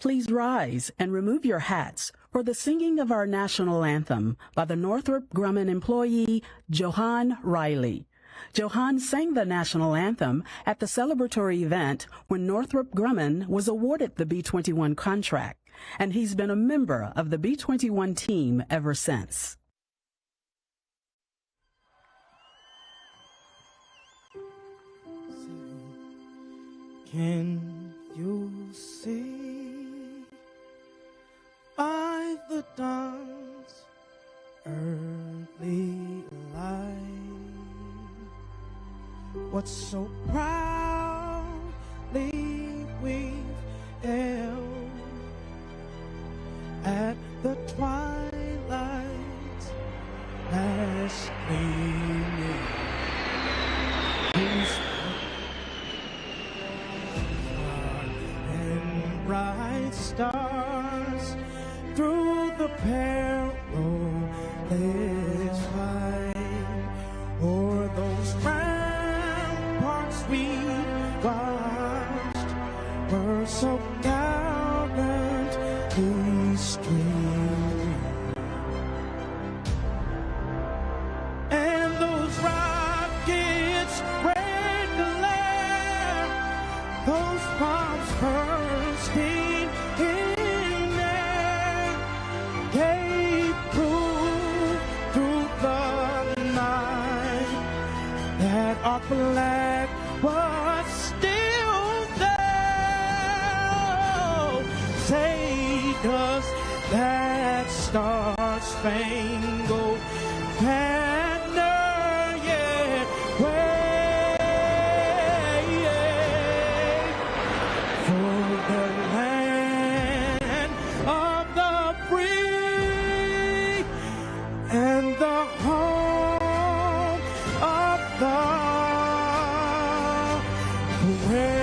Please rise and remove your hats for the singing of our national anthem by the Northrop Grumman employee, Johan Riley. Johan sang the national anthem at the celebratory event when Northrop Grumman was awarded the B-21 contract, and he's been a member of the B-21 team ever since. Can you see by the dawn's early light what so proudly we've held at the twilight's last gleaming? Bright stars through the perilous fight, o'er those ramparts we watched were so gallantly streaming, and those rockets' red glare, those bombs bursting in air, gave proof through the night that our flag was still there. Say, does that star-spangled banner yet wave for the land of the free and the home of the brave?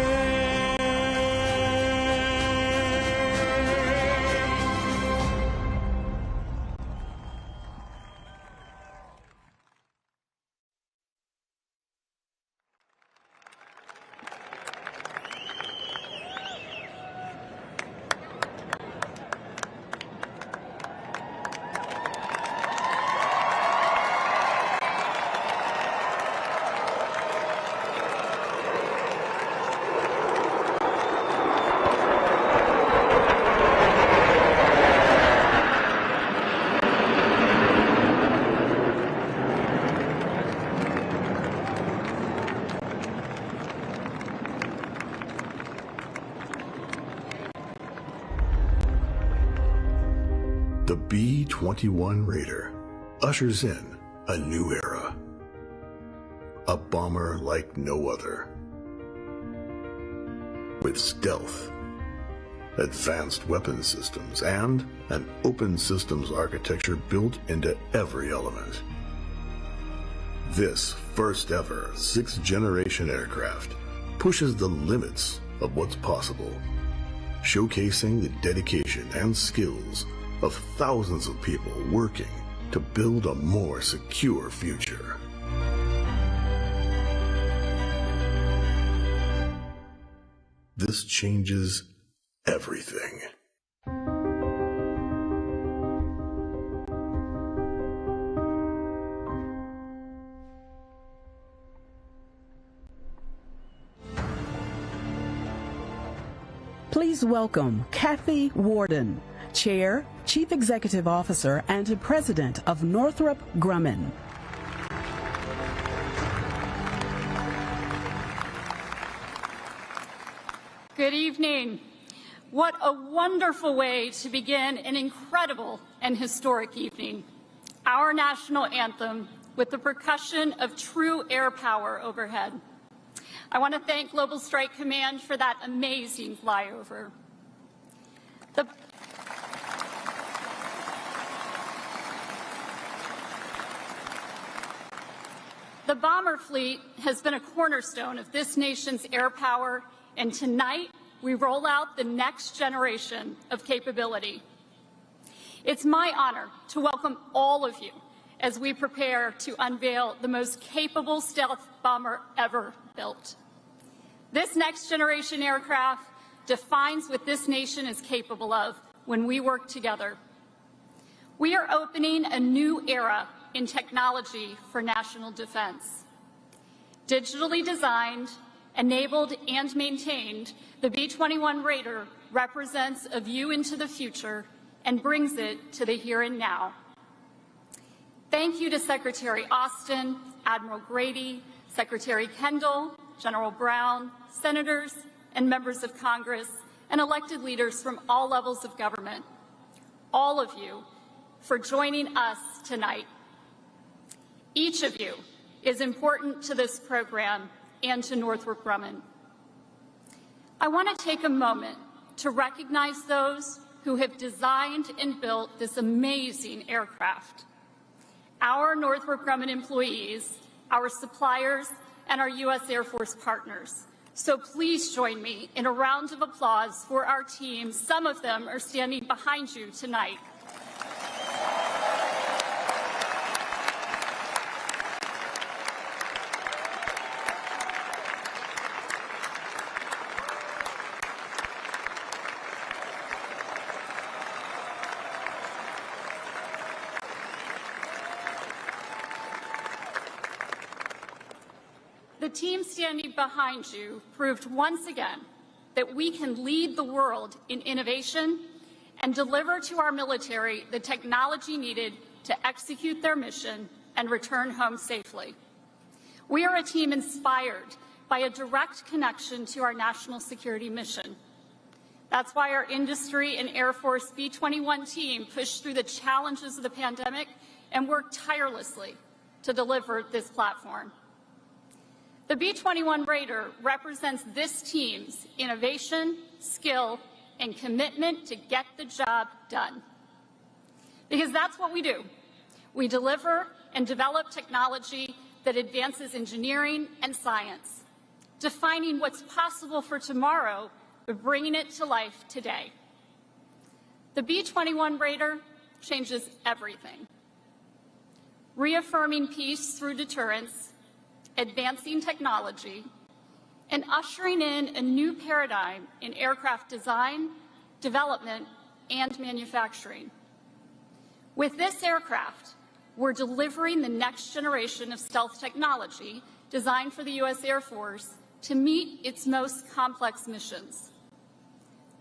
The B-21 Raider ushers in a new era. A bomber like no other. With stealth, advanced weapon systems, and an open systems architecture built into every element. This first ever 6th generation aircraft pushes the limits of what's possible, showcasing the dedication and skills of thousands of people working to build a more secure future. This changes everything. Please welcome Kathy Warden, Chair, Chief Executive Officer, and President of Northrop Grumman. Good evening. What a wonderful way to begin an incredible and historic evening. Our national anthem with the percussion of true air power overhead. I want to thank Global Strike Command for that amazing flyover. The bomber fleet has been a cornerstone of this nation's air power, and tonight we roll out the next generation of capability. It's my honor to welcome all of you as we prepare to unveil the most capable stealth bomber ever built. This next generation aircraft defines what this nation is capable of when we work together. We are opening a new era in technology for national defense. Digitally designed, enabled, and maintained, the B-21 Raider represents a view into the future and brings it to the here and now. Thank you to Secretary Austin, Admiral Grady, Secretary Kendall, General Brown, senators and members of Congress, and elected leaders from all levels of government, all of you, for joining us tonight. Each of you is important to this program and to Northrop Grumman. I want to take a moment to recognize those who have designed and built this amazing aircraft. Our Northrop Grumman employees, our suppliers, and our U.S. Air Force partners. So please join me in a round of applause for our team. Some of them are standing behind you tonight. The team standing behind you proved once again that we can lead the world in innovation and deliver to our military the technology needed to execute their mission and return home safely. We are a team inspired by a direct connection to our national security mission. That's why our industry and Air Force B-21 team pushed through the challenges of the pandemic and worked tirelessly to deliver this platform. The B-21 Raider represents this team's innovation, skill, and commitment to get the job done. Because that's what we do. We deliver and develop technology that advances engineering and science, defining what's possible for tomorrow, but bringing it to life today. The B-21 Raider changes everything. Reaffirming peace through deterrence, advancing technology, and ushering in a new paradigm in aircraft design, development, and manufacturing. With this aircraft, we're delivering the next generation of stealth technology designed for the U.S. Air Force to meet its most complex missions.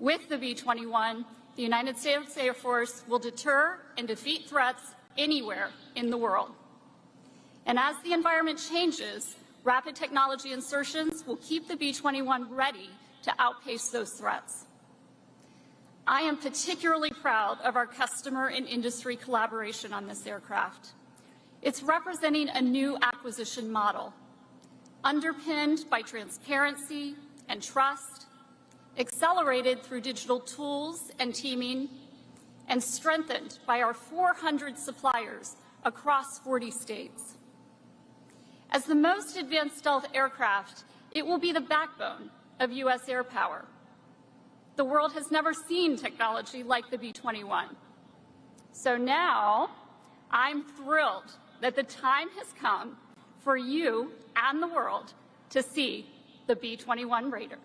With the B-21, the United States Air Force will deter and defeat threats anywhere in the world. And as the environment changes, rapid technology insertions will keep the B-21 ready to outpace those threats. I am particularly proud of our customer and industry collaboration on this aircraft. It's representing a new acquisition model, underpinned by transparency and trust, accelerated through digital tools and teaming, and strengthened by our 400 suppliers across 40 states. As the most advanced stealth aircraft, it will be the backbone of U.S. air power. The world has never seen technology like the B-21. So now, I'm thrilled that the time has come for you and the world to see the B-21 Raider.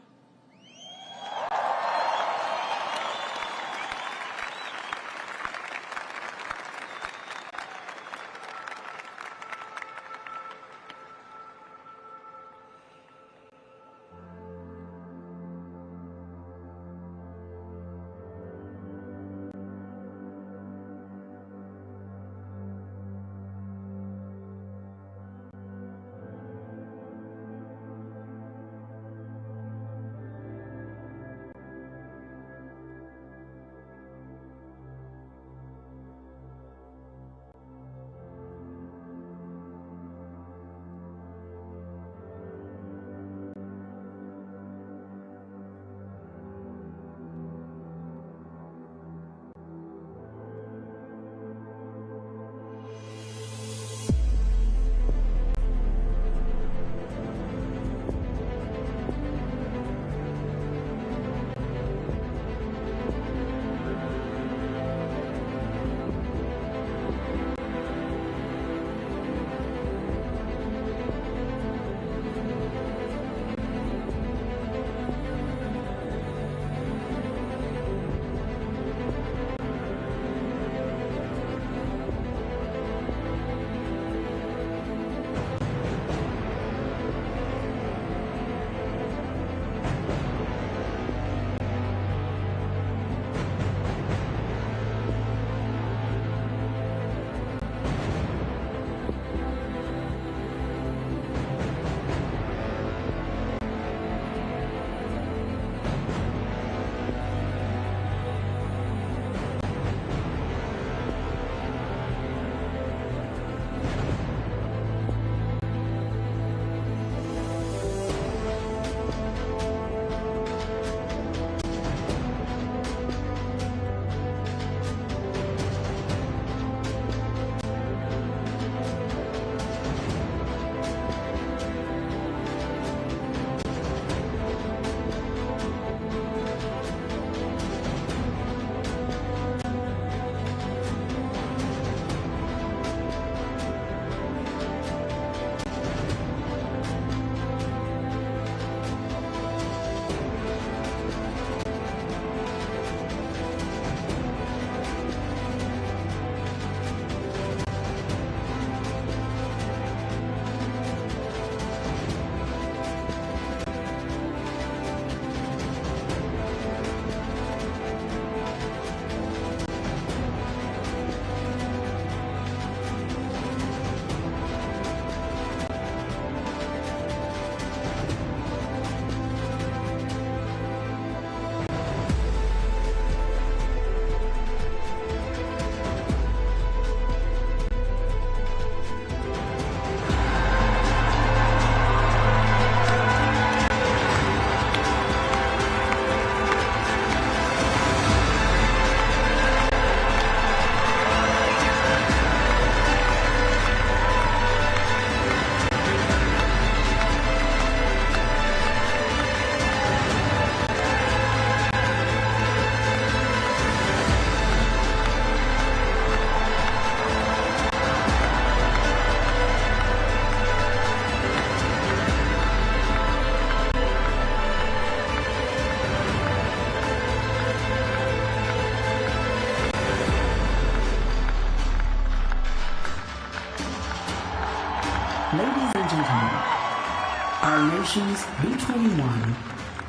our nation's B-21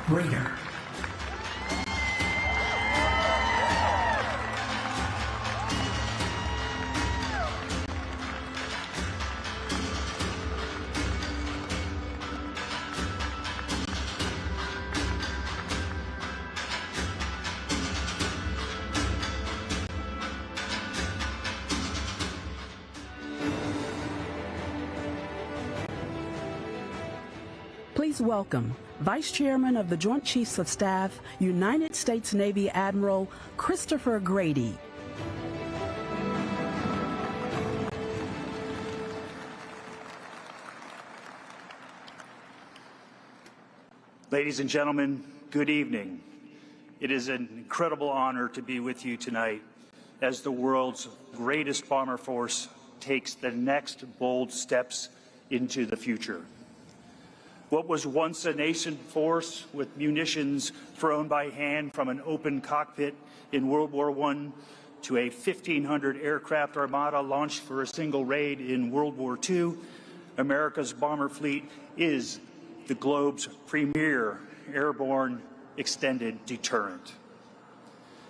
Raider. Please welcome Vice Chairman of the Joint Chiefs of Staff, United States Navy Admiral Christopher Grady. Ladies and gentlemen, good evening. It is an incredible honor to be with you tonight as the world's greatest bomber force takes the next bold steps into the future. What was once a nascent force with munitions thrown by hand from an open cockpit in World War I to a 1,500 aircraft armada launched for a single raid in World War II, America's bomber fleet is the globe's premier airborne extended deterrent.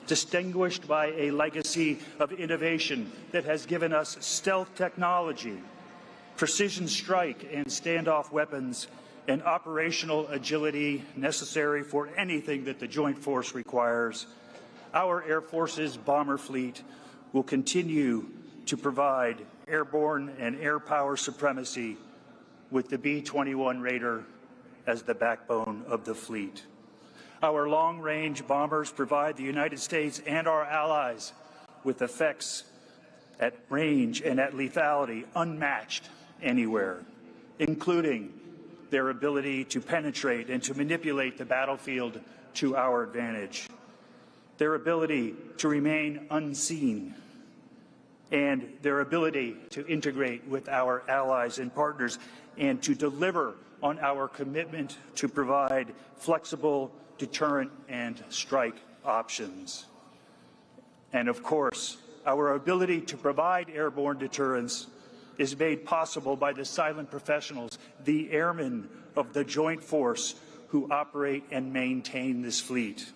Distinguished by a legacy of innovation that has given us stealth technology, precision strike and standoff weapons, and operational agility necessary for anything that the Joint Force requires, our Air Force's bomber fleet will continue to provide airborne and air power supremacy with the B-21 Raider as the backbone of the fleet. Our long-range bombers provide the United States and our allies with effects at range and at lethality unmatched anywhere, including their ability to penetrate and to manipulate the battlefield to our advantage, their ability to remain unseen, and their ability to integrate with our allies and partners and to deliver on our commitment to provide flexible deterrent and strike options. And of course, our ability to provide airborne deterrence is made possible by the silent professionals, the airmen of the Joint Force who operate and maintain this fleet.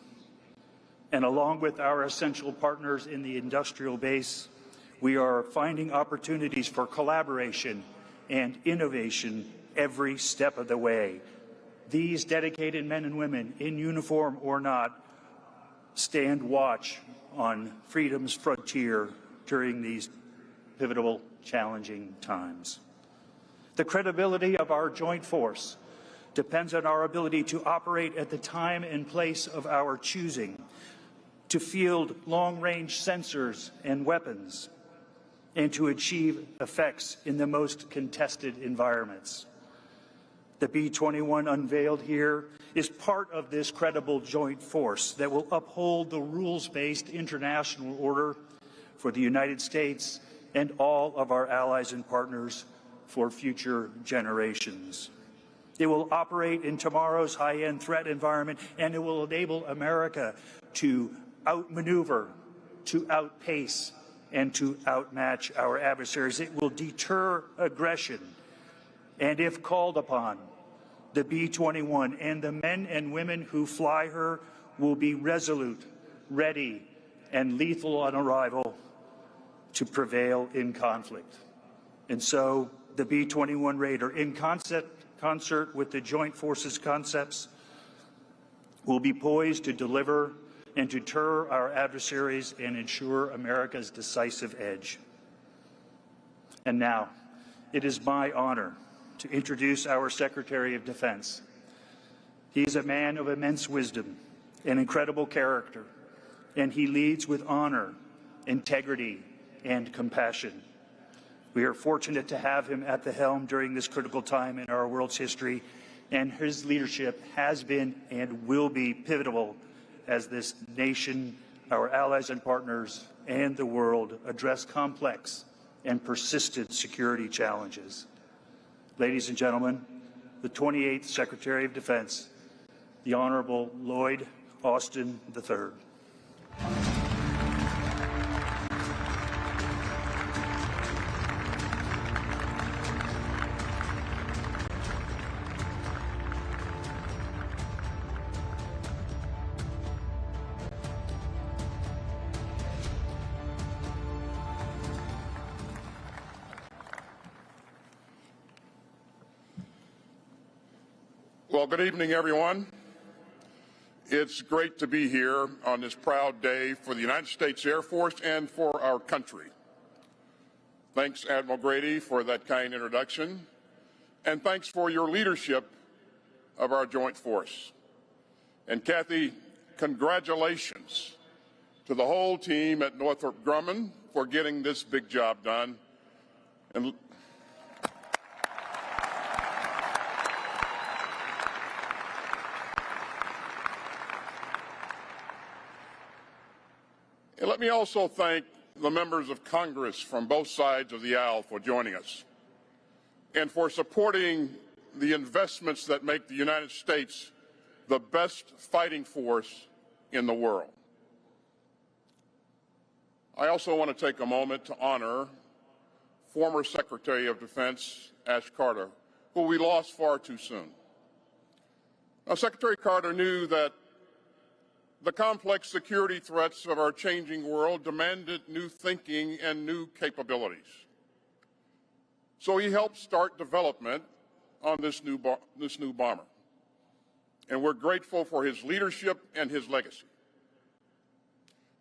And along with our essential partners in the industrial base, we are finding opportunities for collaboration and innovation every step of the way. These dedicated men and women, in uniform or not, stand watch on freedom's frontier during these pivotal, challenging times. The credibility of our joint force depends on our ability to operate at the time and place of our choosing, to field long-range sensors and weapons, and to achieve effects in the most contested environments. The B-21 unveiled here is part of this credible joint force that will uphold the rules-based international order for the United States and all of our allies and partners for future generations. It will operate in tomorrow's high-end threat environment, and it will enable America to outmaneuver, to outpace, and to outmatch our adversaries. It will deter aggression, and if called upon, the B-21 and the men and women who fly her will be resolute, ready, and lethal on arrival to prevail in conflict. And so the B-21 Raider, in concert with the Joint Forces concepts, will be poised to deliver and deter our adversaries and ensure America's decisive edge. And now, it is my honor to introduce our Secretary of Defense. He is a man of immense wisdom and incredible character, and he leads with honor, integrity, and compassion. We are fortunate to have him at the helm during this critical time in our world's history, and his leadership has been and will be pivotal as this nation, our allies and partners, and the world address complex and persistent security challenges. Ladies and gentlemen, the 28th Secretary of Defense, the Honorable Lloyd Austin III. Well, good evening, everyone. It's great to be here on this proud day for the United States Air Force and for our country. Thanks, Admiral Grady, for that kind introduction, and thanks for your leadership of our joint force. And Kathy, congratulations to the whole team at Northrop Grumman for getting this big job done. And let me also thank the members of Congress from both sides of the aisle for joining us and for supporting the investments that make the United States the best fighting force in the world. I also want to take a moment to honor former Secretary of Defense Ash Carter, who we lost far too soon. Now, Secretary Carter knew that the complex security threats of our changing world demanded new thinking and new capabilities. So he helped start development on this new bomber. And we're grateful for his leadership and his legacy.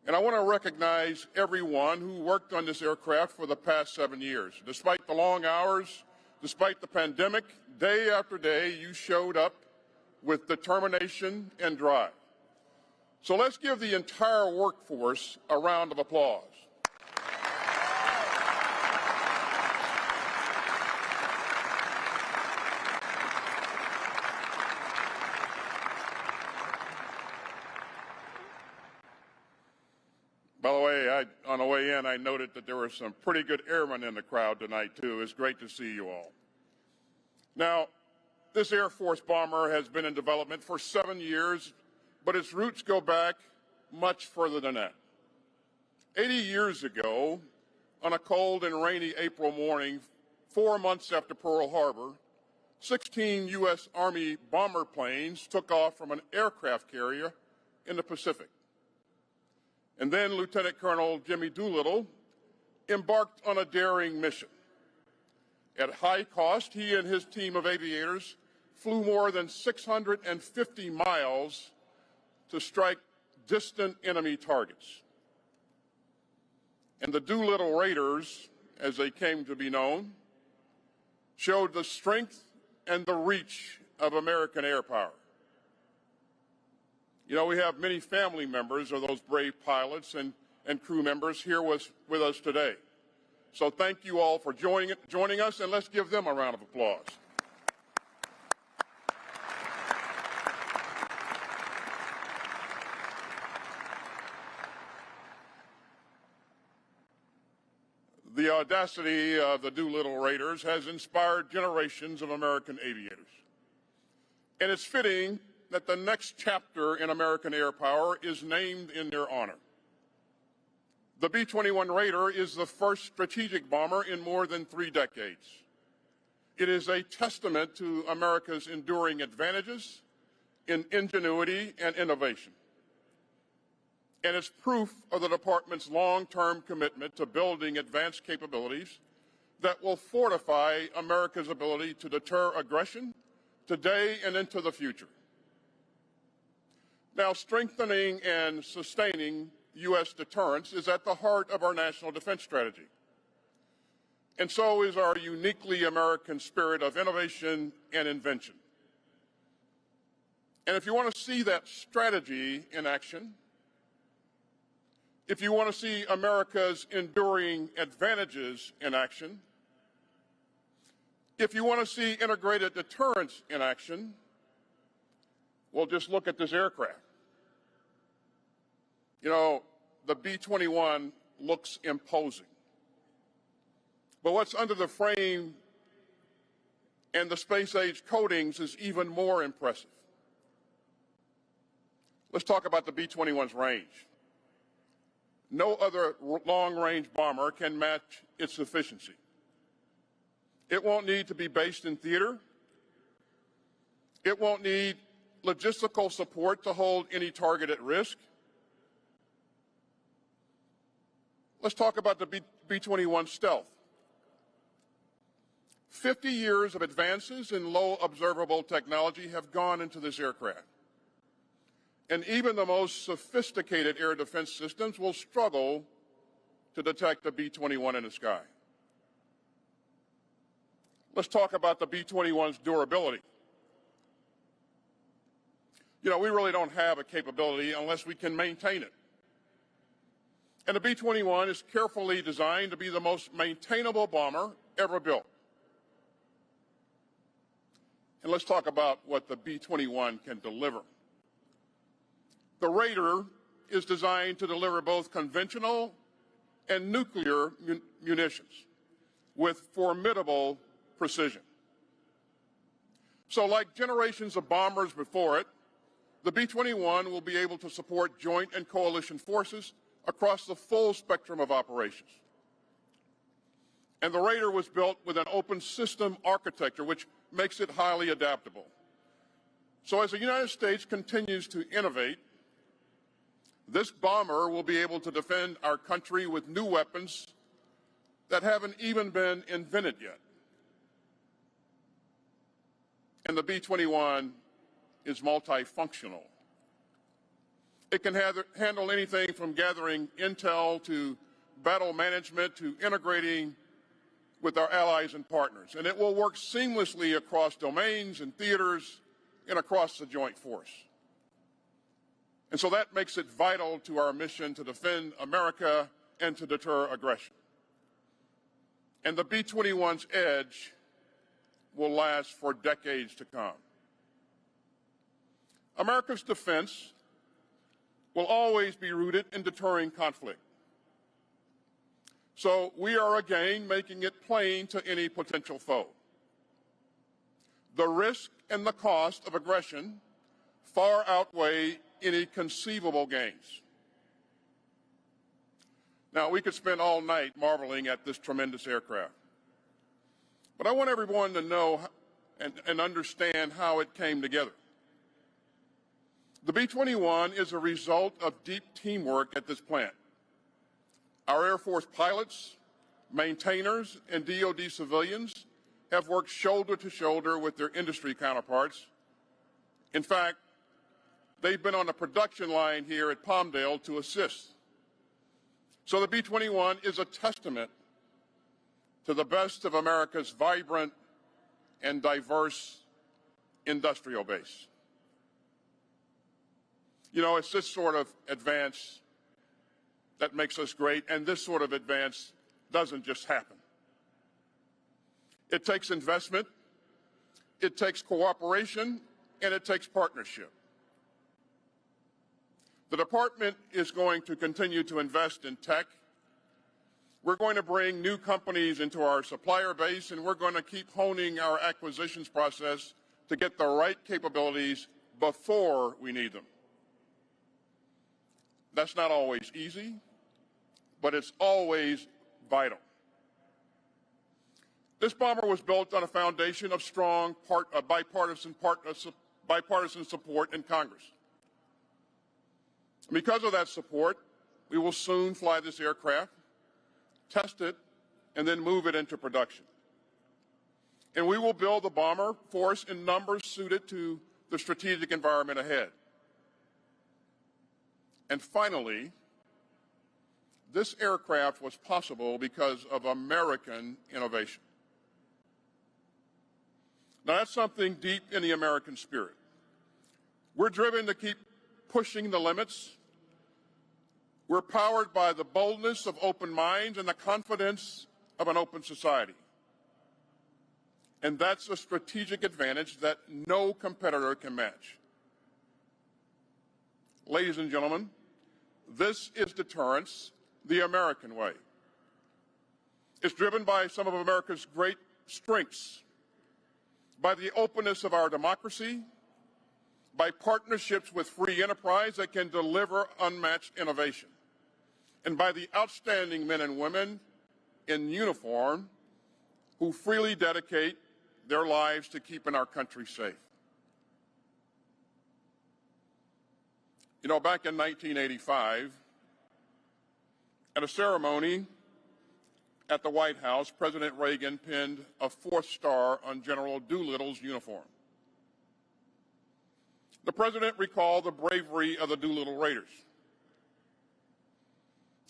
And I want to recognize everyone who worked on this aircraft for the past 7 years. Despite the long hours, despite the pandemic, day after day, you showed up with determination and drive. So let's give the entire workforce a round of applause. By the way, on the way in, I noted that there were some pretty good airmen in the crowd tonight, too. It's great to see you all. Now, this Air Force bomber has been in development for 7 years, but its roots go back much further than that. 80 years ago, on a cold and rainy April morning, 4 months after Pearl Harbor, 16 U.S. Army bomber planes took off from an aircraft carrier in the Pacific. And then Lieutenant Colonel Jimmy Doolittle embarked on a daring mission. At high cost, he and his team of aviators flew more than 650 miles to strike distant enemy targets. And the Doolittle Raiders, as they came to be known, showed the strength and the reach of American air power. You know, we have many family members of those brave pilots and crew members here with us today. So thank you all for joining us, and let's give them a round of applause. The audacity of the Doolittle Raiders has inspired generations of American aviators. And it's fitting that the next chapter in American air power is named in their honor. The B-21 Raider is the first strategic bomber in more than 3 decades. It is a testament to America's enduring advantages in ingenuity and innovation. And it's proof of the Department's long-term commitment to building advanced capabilities that will fortify America's ability to deter aggression today and into the future. Now, strengthening and sustaining U.S. deterrence is at the heart of our national defense strategy. And so is our uniquely American spirit of innovation and invention. And if you want to see that strategy in action, if you want to see America's enduring advantages in action, if you want to see integrated deterrence in action, well, just look at this aircraft. You know, the B-21 looks imposing. But what's under the frame and the space-age coatings is even more impressive. Let's talk about the B-21's range. No other long-range bomber can match its efficiency. It won't need to be based in theater. It won't need logistical support to hold any target at risk. Let's talk about the B-21 stealth. 50 years of advances in low observable technology have gone into this aircraft. And even the most sophisticated air defense systems will struggle to detect a B-21 in the sky. Let's talk about the B-21's durability. You know, we really don't have a capability unless we can maintain it. And the B-21 is carefully designed to be the most maintainable bomber ever built. And let's talk about what the B-21 can deliver. The Raider is designed to deliver both conventional and nuclear munitions with formidable precision. So like generations of bombers before it, the B-21 will be able to support joint and coalition forces across the full spectrum of operations. And the Raider was built with an open system architecture, which makes it highly adaptable. So as the United States continues to innovate, this bomber will be able to defend our country with new weapons that haven't even been invented yet. And the B-21 is multifunctional. It can handle anything from gathering intel to battle management to integrating with our allies and partners. And it will work seamlessly across domains and theaters and across the joint force. And so that makes it vital to our mission to defend America and to deter aggression. And the B-21's edge will last for decades to come. America's defense will always be rooted in deterring conflict. So we are again making it plain to any potential foe. The risk and the cost of aggression far outweigh any conceivable gains. Now, we could spend all night marveling at this tremendous aircraft. But I want everyone to know and understand how it came together. The B-21 is a result of deep teamwork at this plant. Our Air Force pilots, maintainers, and DoD civilians have worked shoulder to shoulder with their industry counterparts. In fact, they've been on the production line here at Palmdale to assist. So the B-21 is a testament to the best of America's vibrant and diverse industrial base. You know, it's this sort of advance that makes us great, and this sort of advance doesn't just happen. It takes investment, it takes cooperation, and it takes partnership. The department is going to continue to invest in tech. We're going to bring new companies into our supplier base, and we're going to keep honing our acquisitions process to get the right capabilities before we need them. That's not always easy, but it's always vital. This bomber was built on a foundation of strong bipartisan support in Congress. Because of that support, we will soon fly this aircraft, test it, and then move it into production. And we will build the bomber force in numbers suited to the strategic environment ahead. And finally, this aircraft was possible because of American innovation. Now, that's something deep in the American spirit. We're driven to keep pushing the limits. We're powered by the boldness of open minds and the confidence of an open society. And that's a strategic advantage that no competitor can match. Ladies and gentlemen, this is deterrence the American way. It's driven by some of America's great strengths, by the openness of our democracy, by partnerships with free enterprise that can deliver unmatched innovation, and by the outstanding men and women in uniform who freely dedicate their lives to keeping our country safe. You know, back in 1985, at a ceremony at the White House, President Reagan pinned a 4th star on General Doolittle's uniform. The president recalled the bravery of the Doolittle Raiders.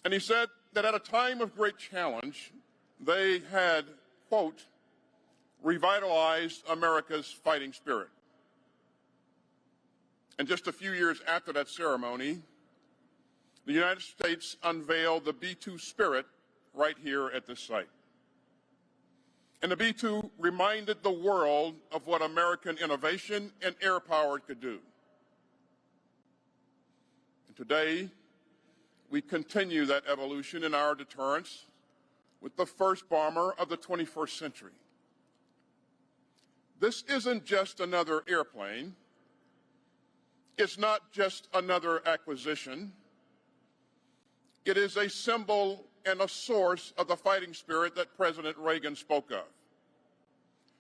And he said that at a time of great challenge, they had, quote, revitalized America's fighting spirit. And just a few years after that ceremony, the United States unveiled the B-2 Spirit right here at this site. And the B-2 reminded the world of what American innovation and air power could do. And today, we continue that evolution in our deterrence with the first bomber of the 21st century. This isn't just another airplane. It's not just another acquisition. It is a symbol and a source of the fighting spirit that President Reagan spoke of.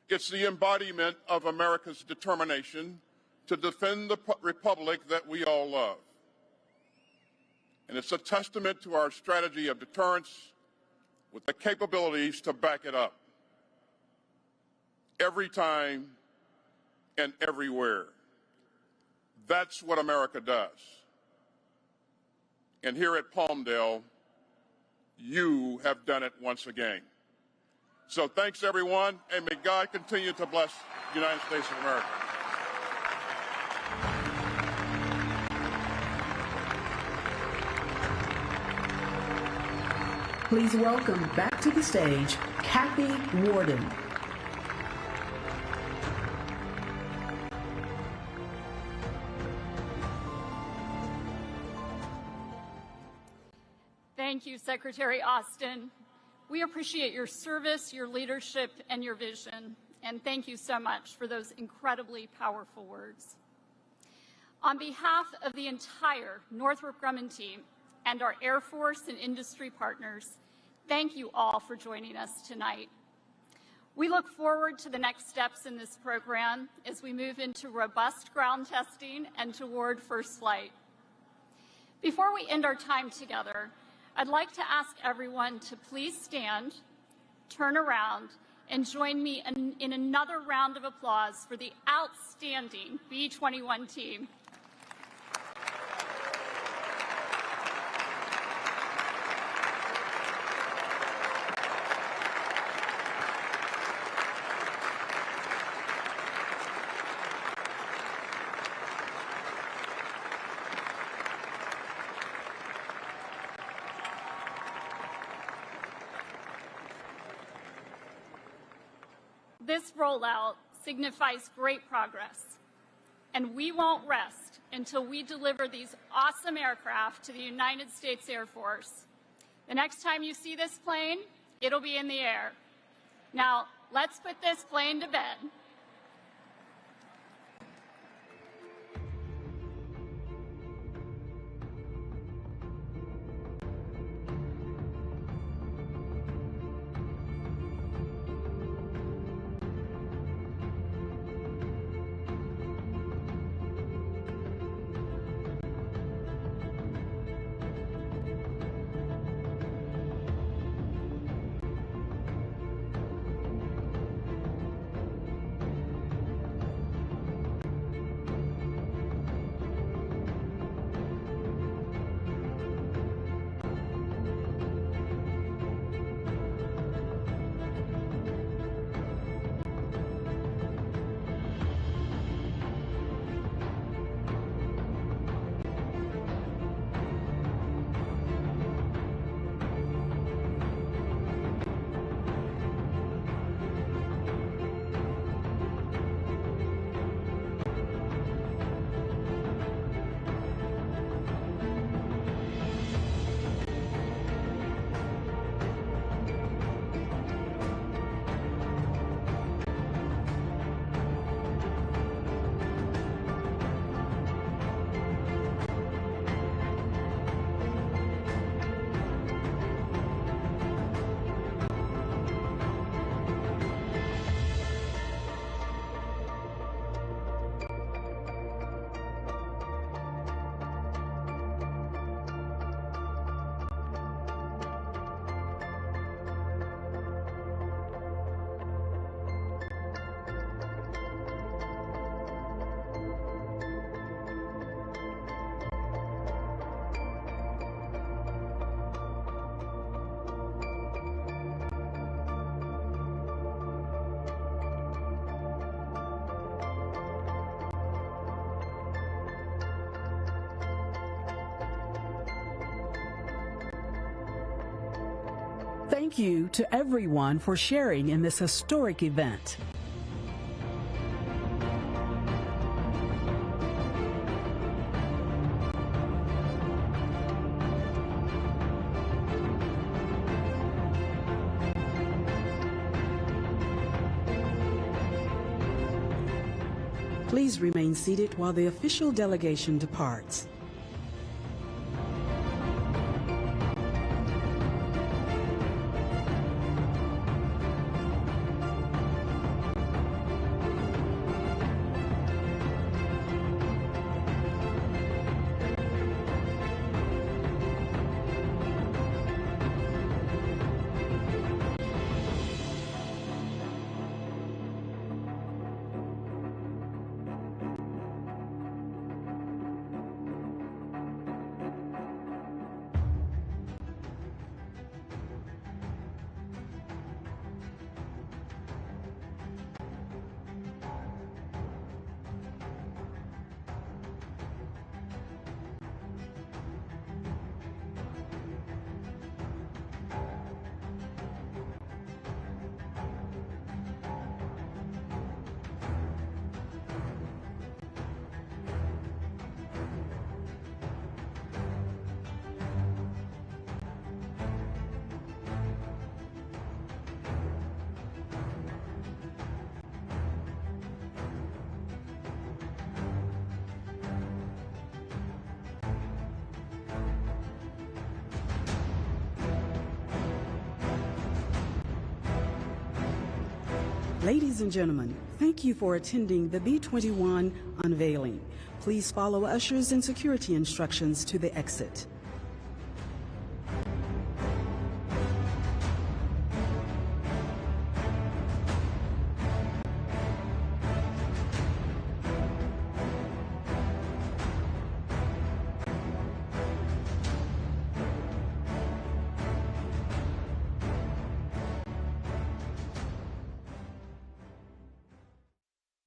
It's the embodiment of America's determination to defend the republic that we all love. And it's a testament to our strategy of deterrence with the capabilities to back it up. Every time and everywhere. That's what America does. And here at Palmdale, you have done it once again. So thanks, everyone, and may God continue to bless the United States of America. Please welcome back to the stage, Kathy Warden. Thank you, Secretary Austin. We appreciate your service, your leadership, and your vision. And thank you so much for those incredibly powerful words. On behalf of the entire Northrop Grumman team and our Air Force and industry partners, thank you all for joining us tonight. We look forward to the next steps in this program as we move into robust ground testing and toward first flight. Before we end our time together, I'd like to ask everyone to please stand, turn around, and join me in another round of applause for the outstanding B-21 team. This rollout signifies great progress, and we won't rest until we deliver these awesome aircraft to the United States Air Force. The next time you see this plane, it'll be in the air. Now, let's put this plane to bed. Thank you to everyone for sharing in this historic event. Please remain seated while the official delegation departs. Ladies and gentlemen, thank you for attending the B-21 Unveiling. Please follow ushers and security instructions to the exit.